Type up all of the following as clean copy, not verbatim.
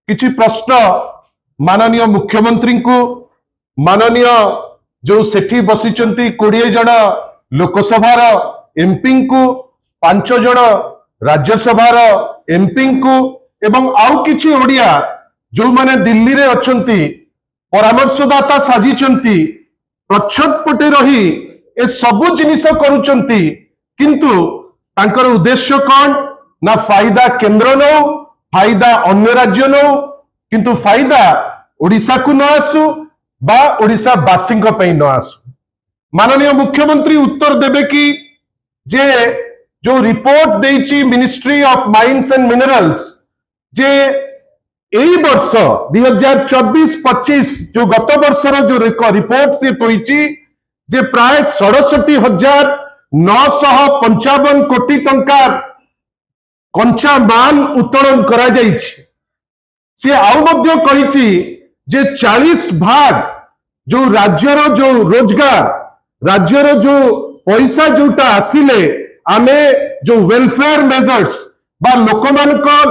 किछि प्रश्न माननीय मुख्यमंत्री को माननीय जो सेठी बसिचंती 20 जन लोकसभार एमपी को 5 जन राज्यसभार एमपी को एवं आउ किछि ओडिया जो माने दिल्ली रे अछंती परामर्शदाता साजिचंती प्रच्छद पटे रही ए सबु जिनिस करूचंती किंतु तांकर उद्देश्य कौन ना फायदा केंद्र नो फायदा अन्य राज्य नो किंतु फायदा ओडिशा को न आसु बा ओडिशा वासी न आसु। माननीय मुख्यमंत्री उत्तर देबे कि जे जो रिपोर्ट देइची ministry of mines and minerals जे एई वर्ष 2024-25 जो गत वर्षर जो रिपोर्ट से तोइची जे प्राय 67,955 कोटी टंकार कंचा माल उत्तोलन करा जाइछि। से आउ मध्य कहिछि जे 40 भाग जो राज्यर जो रोजगार राज्यर जो पैसा जोटा आसिले आमे जो वेलफेयर मेजर्स बा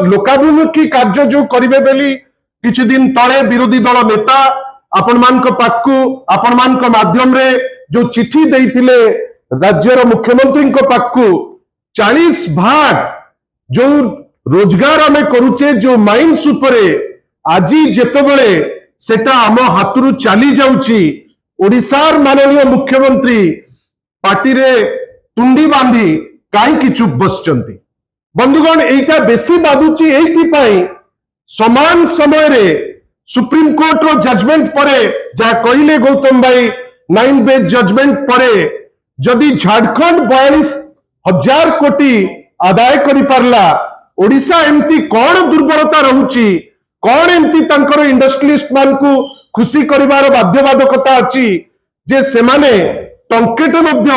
लोकाभिमुखी कार्य जो करिवे बेली किछि दिन तळे विरोधी दल नेता आपण मानक पाखु आपण मानक माध्यम रे जो चिठी देइतिले राज्यर मुख्यमंत्री को पाखु 40 भाग जो रोजगार आमे करूचे जो माइंस उपरे आजी जेतेबेले सेटा आम हाथरू चली जाउची ओडिशार माननीय मुख्यमंत्री पार्टी रे तुंडी बांधी काईकि चुप बसचंती। बंधुगण एटा बेसी बाधुची एइथि पई समान समय रे सुप्रीम कोर्ट रो जजमेंट परे जा कहिले गौतम भाई 9 बेंच जजमेंट परे जदि झारखंड 42,000 कोटी आदाय करि पारला ओडिशा एमती कौन दुर्बलता रहुची कौन एमती तांकर इंडस्ट्रियलिस्ट मान को खुशी करिवार बाध्यबाधकता अछि जे सेमाने टंकेटे मध्य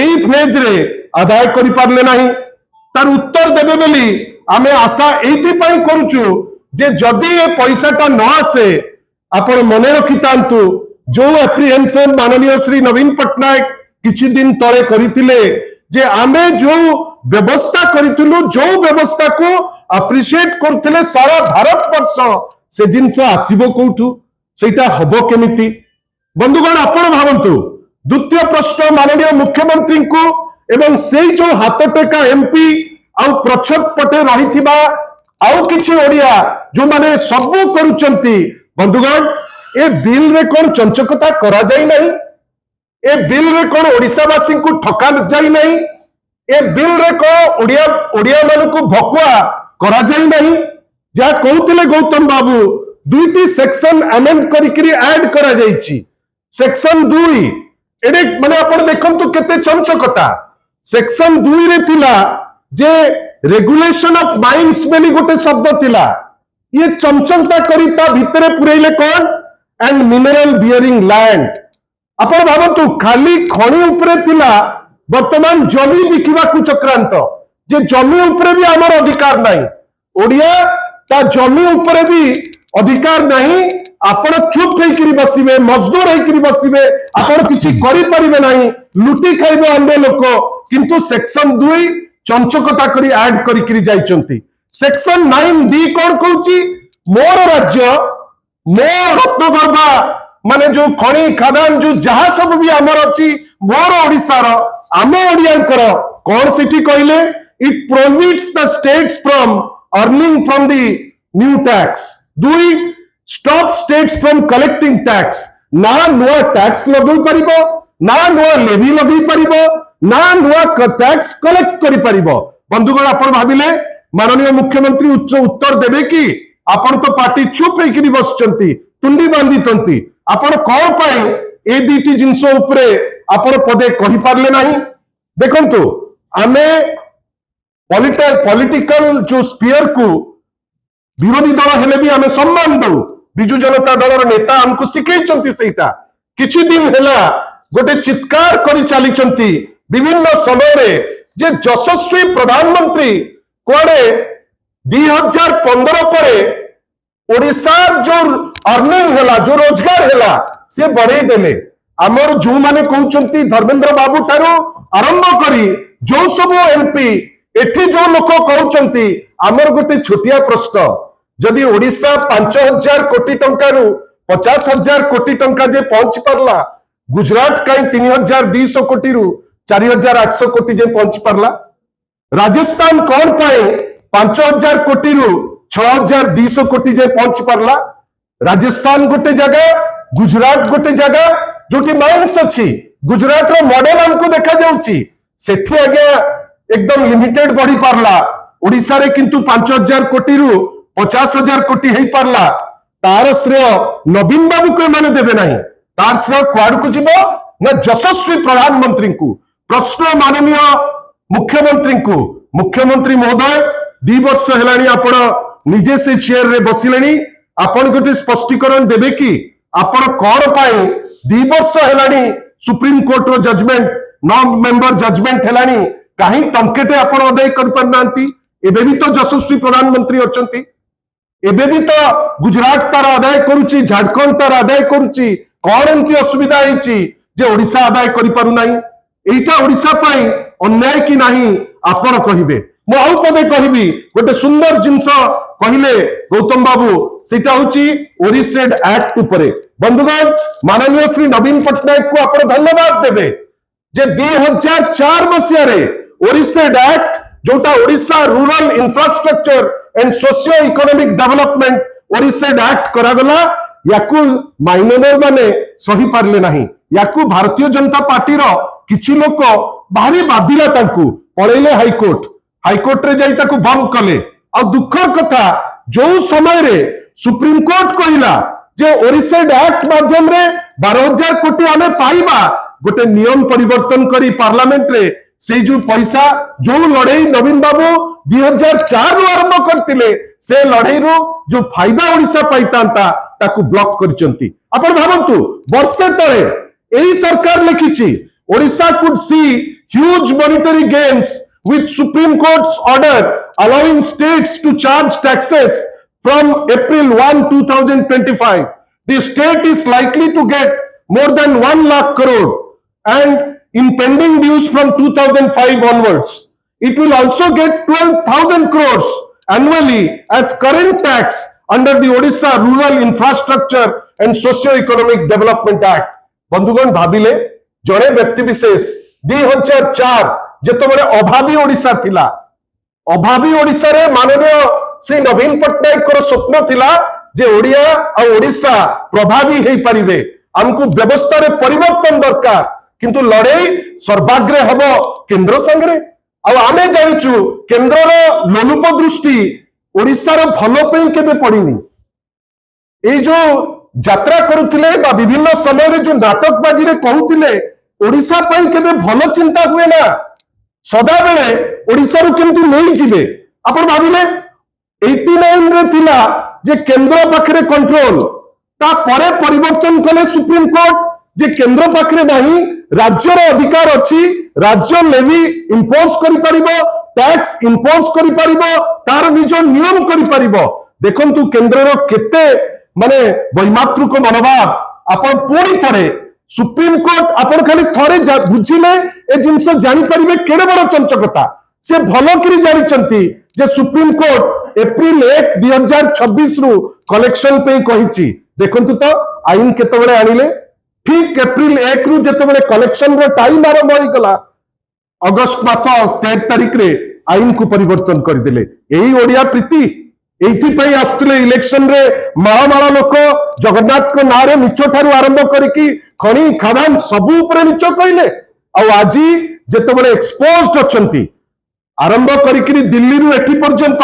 एई फेज रे आदाय करि पारले नाही। तार उत्तर देबे बेली आमे आशा एइथि पई करूछु जे जदि ए पैसाटा न आसे आपण मने रखितांतु जो एप्रिहेंशन माननीय श्री नवीन पटनायक किछि दिन तळे करितिले जे आमे जो व्यवस्था करितुलु जो व्यवस्था को अप्रिशिएट करथिले सारा भारत वर्ष से जिंस आसीबो कोठु सेटा हबो केमिति। बंधुगण आपण भावंतु द्वितीय प्रश्न माननीय मुख्यमंत्री को एवं सेई जो हाथ टेका एमपी आउ प्रच्छद पटे रहिथिबा आउ किछि ओडिया जो माने सबु करूचंती बंधुगण ए बिल रे कोन चंचकता करा जाई नहीं ए बिल रे कोन ओडिशावासी को ठका जाई नहीं ए बिल रे को ओडिया मान को भकुआ करा जाई नहीं जा कहउतिले गौतम बाबू दुईटी सेक्शन अमेंड करिकरी ऐड करा जाईची सेक्शन 2 एडे माने आपण देखंतु केते चंचकता सेक्शन 2 रे थिला जे रेगुलेशन ऑफ माइंस बेली गोटे शब्द थिला ये चंचलता करी ता भितरे पुरैले कोन एंड मिनरल बियरिंग लैंड आपण भाबंतु खाली खणी उपरे थिला वर्तमान जमी बिकिवा को चक्रांत जे जमी उपरे भी आमर अधिकार नहीं ओडिया ता जमी उपरे भी अधिकार नहीं आपण चुप होइकरी बसिबे मजदूर होइकरी बसिबे आपण किछि करि परिबे नहीं लुटी खाइबे अन्य लोक किंतु सेक्शन 2 चंचकता करी ऐड करिकरी जाइचंती। सेक्शन 9D कोन कहूची मोर राज्य मोर रत्नगर्भा माने जो खणी खादान जो जहा सब भी आमर अछि मोर ओडिसा रो आम ओडियांकर कौन सिटी कहले it prohibits the states from earning from the new tax 2 stop states from collecting tax ना नुआ टैक्स लगै परिबो ना नुआ लेवी लगै परिबो ना नुआ टैक्स कलेक्ट करि परिबो। बंधुगण आपण भाबिले माननीय मुख्यमंत्री उत्तर देबे कि आपण तो पार्टी चुप होइकरी बसचंती तुंडी बांधितंती आपण कोन पाई ए दुईटी जिंस उपरे आपण पदे कहि पारले नाही। देखंतु आमे पॉलिटिकल जो स्पीयर को विरोधी दल हेले भी आमे सम्मान दउ बिजु जनता दलर नेता हमको सिखैचंती सेटा किछि दिन हेला गोटे चित्कार करि चालिचंती विभिन्न समय रे जे यशस्वी प्रधानमंत्री कोडे 2015 परे ओडिसा जो अर्निंग हेला जो रोजगार हेला से बढ़ाई देले आमर जो माने कहउचंती धर्मेंद्र बाबू ठारो आरंभ करी जो सब एमपी एठी जो लोक कहउचंती आमर गोटे छोटिया प्रश्न जदि ओडिशा 5,000 कोटी टंकारु 50,000 कोटी टंका जे पहुंची पारला, गुजरात कहीं 3,200 कोटी रु 4,800 कोटी जे पहुंची पारला, राजस्थान कौन पाए 5,000 कोटी रु 6,200 कोटी जे पहुंची पारला। राजस्थान गोटे जगह, गुजरात गोटे जगह जो माइंस अच्छी, गुजरात रो मॉडल हमको देखा जाउची, सेठी आगे एकदम लिमिटेड बढ़ी पारला। ओडिशा रे किंतु 5,000 कोटी रु 50,000 कोटी हेई पारला। तार श्रेय नवीन बाबू को माने देबे नहीं, तार श्रेय क्वाड को जीवो ना यशस्वी प्रधानमंत्री को। प्रश्न माननीय मुख्यमंत्री को, मुख्यमंत्री महोदय 2 वर्ष हेलानी आपण निजे से चेयर रे बसिलेनी, आपण गोटे स्पष्टीकरण देबे कि आपण कौन पाए 2 वर्ष हेलानी सुप्रीम कोर्ट रो जजमेंट 9 मेंबर जजमेंट हेलानी कहीं टंकेटे आपण अदाय कर पारनांती। एबे भी तो यशस्वी प्रधानमंत्री अछंती, एबे भी तो गुजरात तार अदाय करूची, झारखंड तार अदाय करूची, कौन एमती असुविधा होईची जे ओडिशा अदाय करि पारु नाही? एटा ओडिशा पई अन्याय कि नाही आपण कहिबे। मु आउ पदे कहिबी, गोटे सुंदर जिंस कहिले गौतम बाबू, सेटा होची ओरिसेड एक्ट उपरे। बंधुगण, माननीय श्री नवीन पटनायक को आपण धन्यवाद देबे जे 2004 मसिया रे ओरिसेड एक्ट जोटा Odisha rural infrastructure and socio economic development ओरिसेड एक्ट करागला, याकू माइनर माने सही पारले नहीं। याकू भारतीय जनता पार्टी रो किछि लोक भारी बाधिला, तांकू पळेले हाईकोर्ट, हाईकोर्ट रे जाई ताकू बंद कले। आ दुखर कथा, जो समय रे सुप्रीम कोर्ट कहिला जे ओरिसेड एक्ट माध्यम रे 12,000 कोटी आमे पाइबा, गोटे नियम परिवर्तन करी पार्लियामेंट रे से जो पैसा जो लड़ाई नवीन बाबू 2004 रु आरंभ करथिले, से लड़ाई रो जो फायदा ओडिशा पाइतांता ताकू ब्लॉक करचंती। आपण भाबंतु वर्षे तळे एही सरकार लिखिछि Odisha could see huge monetary gains with Supreme Court's order allowing states to charge taxes from April 1, 2025. The state is likely to get more than 1 lakh crore and in pending dues from 2005 onwards. It will also get 12,000 crores annually as current tax under the Odisha Rural Infrastructure and Socio-Economic Development Act. बंधुगण भाविले जड़े व्यक्ति विशेष 2004 जेतबेले अभावी ओडिशा थिला, अभावी ओडिशा रे माननीय श्री नवीन पटनायक को स्वप्न थिला जे ओडिया आ ओडिशा प्रभावी हेई परिबे, हमकु व्यवस्था रे परिवर्तन दरकार, किंतु लड़ाई सर्वाग्रे हबो केंद्र संगरे। आ आमे जानिचु केंद्र रो लोलुप दृष्टि ओडिशा रो भलो पई केबे पड़िनी। ए जो यात्रा करुथिले बा विभिन्न समय रे जो नाटकबाजी रे कहूथिले ओडिशा पई केबे भलो चिंता हुए ना, सदा बेले ओडिशा रो केमती नहीं जिबे। आपण भाबिले 89 रे थिला जे केंद्र पाखरे कंट्रोल, ता परे परिवर्तन कले सुप्रीम कोर्ट जे केंद्र पाखरे नाही, राज्य रो अधिकार अछि, राज्य लेवी इंपोज करि परिबो, टैक्स इंपोज करि परिबो, तार निज नियम करि परिबो। देखंतु केंद्र रो केते माने वैमातृक मनोभाव। आपण पूरी थरे सुप्रीम कोर्ट आपण खाली थरे बुझिले ए जिंस जानि परिबे केडे बड़ चंचकता। से भलो करी जानिचंती जे सुप्रीम कोर्ट एप्रिल 1, 2026 रु कलेक्शन पे कहिछि। देखंतु तो आईन केतबेले आनिले, ठीक एप्रिल 1 रु जेतबेले कलेक्शन रो टाइम आरंभ होई गला, अगस्त मास 13 तारिख रे आईन को परिवर्तन कर देले। एही ओडिया प्रीति एठी पई आस्तले इलेक्शन रे माळमाळ लोक जगन्नाथ को नारे मिछ ठारू आरंभ करिकी खणी खादान सबु ऊपर मिछ कइले। आ आजी जेतबेले एक्सपोज्ड अछंती आरंभ करिकी दिल्ली रु एठी पर्यंत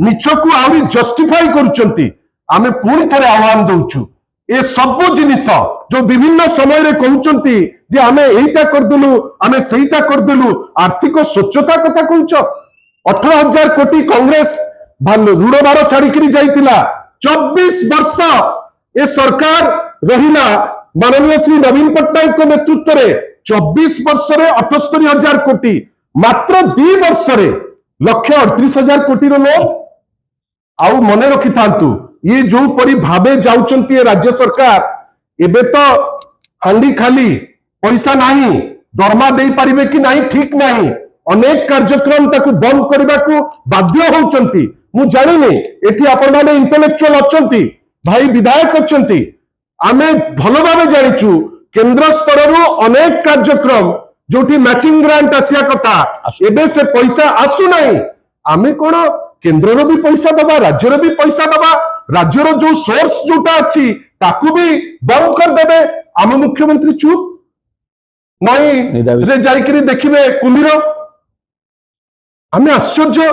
मिछ को आउरी जस्टिफाई करूचंती। आमे पूरी थरे आह्वान दउछु ए सबु जिनिस जो विभिन्न समय रे कहउचंती जे आमे एइटा कर देलु, आमे सेइटा कर देलु, आर्थिक स्वच्छता कथा कहउछ। 18,000 कोटी कांग्रेस ऋण भार छाड़ी जाइतिला, 24 वर्ष ए सरकार रहिला माननीय श्री नवीन पटनायक को नेतृत्व रे। 24 वर्ष रे 78,000 कोटी, मात्र 2 वर्ष रे 138,000 कोटी रो लोन। आउ मने रखि थांतु ये जो परी भाबे जाउचंती राज्य सरकार, एबे तो हांडी खाली पैसा नहीं, दरमा दे पारिबे कि नहीं ठीक नहीं, अनेक कार्यक्रम ताकू बंद करने को बाध्य होउचंती मु जानिनी एठी आपण माने इंटेलेक्चुअल अछंती भाई विधायक अछंती आमे भलो भाबे जानिचु केंद्र स्तर रु अनेक कार्यक्रम जोटी मैचिंग ग्रांट आसिया कथा एबे से पैसा आसु नहीं आमे कोन केंद्र रो भी पैसा दबा राज्य रो भी पैसा दबा राज्य रो जो सोर्स जोटा अछि ताकू भी बंद कर देबे आम मुख्यमंत्री चुप नहीं रे जाइकरी देखिबे कुम्भीर आमे आश्चर्य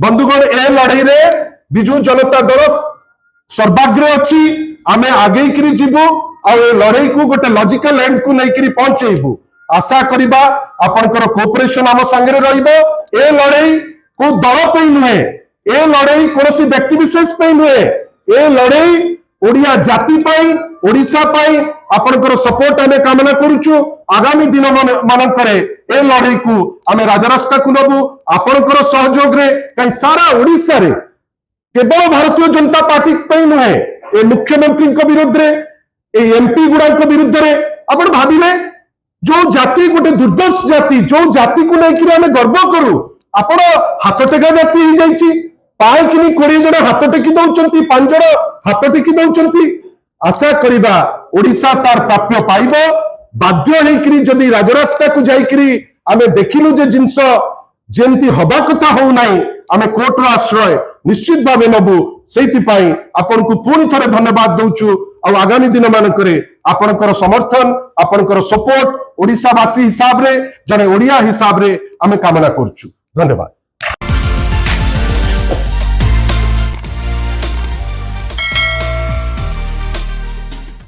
बंधुगण ए लड़ाई रे बिजू जनता दल सर्वाग्रे अछि आमे आगे करी जीवु आ ए लड़ाई को गोटे लॉजिकल एंड को नै करी पहुंचेबु आशा करिबा आपनकर कोऑपरेशन हम संगे रहिबो ए लड़ाई को दल पे नुहे ए लड़ाई कोनोसी व्यक्ति विशेष पे नुहे ए लड़ाई ओडिया जाति पाई ओडिसा पाई आपनकर सपोर्ट आमे कामना करूछु आगामी दिन मानकरे ए लड़ाई को आमे राजरास्ता को नबु आपनकर सहयोग रे कई सारा ओडिसा रे केवल भारतीय जनता पार्टी पे नुहे ए मुख्यमंत्री को विरुद्ध रे ए एमपी गुडा को विरुद्ध रे आपण भाबिले जो जाति गोटे दुर्दश जाति जो जाति को लेकर आमे गर्व करू आपण हाथ टेका जाति ही जाइछि पाए किनी 20 जण हाथ टेकी दउचंती 5 जण हाथ टेकी दउचंती आशा करिबा ओडिसा तार प्राप्य पाइबो बाध्य हेकरी जदी राजरास्ता को जाइकरी आमे देखिलु जे जिंस जेंती हबा कथा हो नाही आमे कोर्ट रो आश्रय निश्चित भावे नबु सेति पाई आपण को पुणी थरे धन्यवाद दउचु आ आगामी दिन मानकरे आपनकर समर्थन आपनकर सपोर्ट ओडिसा वासी हिसाब रे जने ओडिया हिसाब रे आमे कामना करछु धन्यवाद।